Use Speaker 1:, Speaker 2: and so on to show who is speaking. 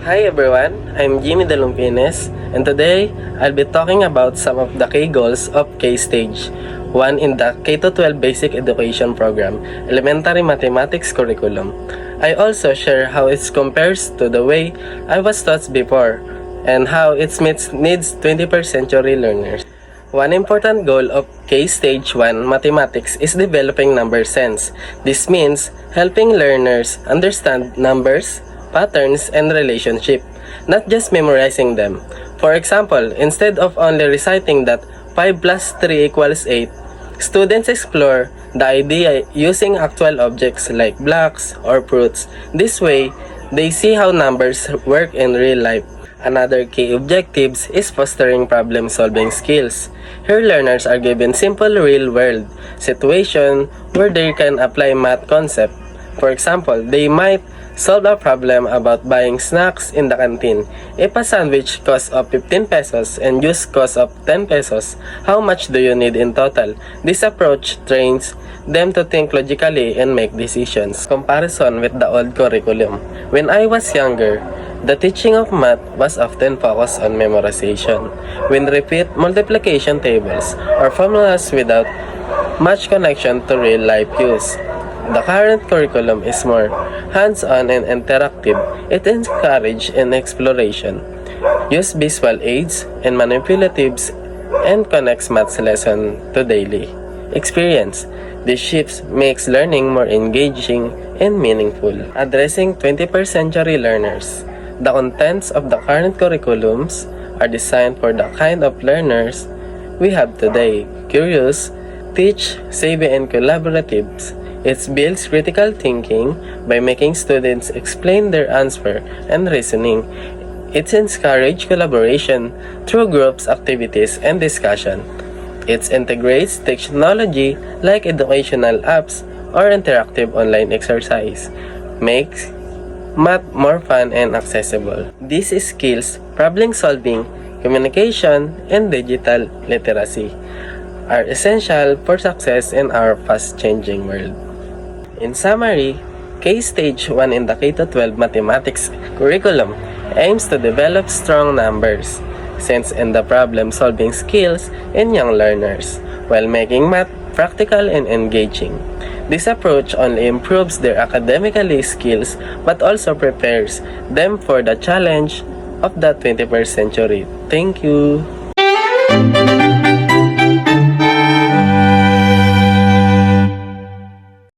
Speaker 1: Hi everyone, I'm Jimmy Dalumpines, and today I'll be talking about some of the key goals of K-Stage 1 in the K-12 Basic Education Program, Elementary Mathematics Curriculum. I also share how it compares to the way I was taught before and how it meets needs 21st century learners. One important goal of K-Stage 1 Mathematics is developing number sense. This means helping learners understand numbers, patterns, and relationship, not just memorizing them. For example, instead of only reciting that 5 plus 3 equals 8, students explore the idea using actual objects like blocks or fruits. This way, they see how numbers work in real life. Another key objectives is fostering problem-solving skills. Here, learners are given simple real-world situation where they can apply math concept. For example, they might solve a problem about buying snacks in the canteen. If a sandwich costs of 15 pesos and juice costs of 10 pesos, how much do you need in total? This approach trains them to think logically and make decisions. Comparison with the old curriculum. When I was younger, the teaching of math was often focused on memorization. When repeat multiplication tables or formulas without much connection to real-life use. The current curriculum is more hands-on and interactive. It encourages an exploration, use visual aids and manipulatives, and connects math lesson to daily experience. This shift makes learning more engaging and meaningful. Addressing 21st century learners. The contents of the current curriculums are designed for the kind of learners we have today: curious, teach, savvy, and collaboratives. It builds critical thinking by making students explain their answer and reasoning. It encourages collaboration through groups activities and discussion. It integrates technology like educational apps or interactive online exercise. Makes math more fun and accessible. These skills, problem solving, communication, and digital literacy are essential for success in our fast-changing world. In summary, K-Stage 1 in the K-12 Mathematics Curriculum aims to develop strong numbers, sense, and the problem-solving skills in young learners, while making math practical and engaging. This approach only improves their academically skills but also prepares them for the challenge of the 21st century. Thank you!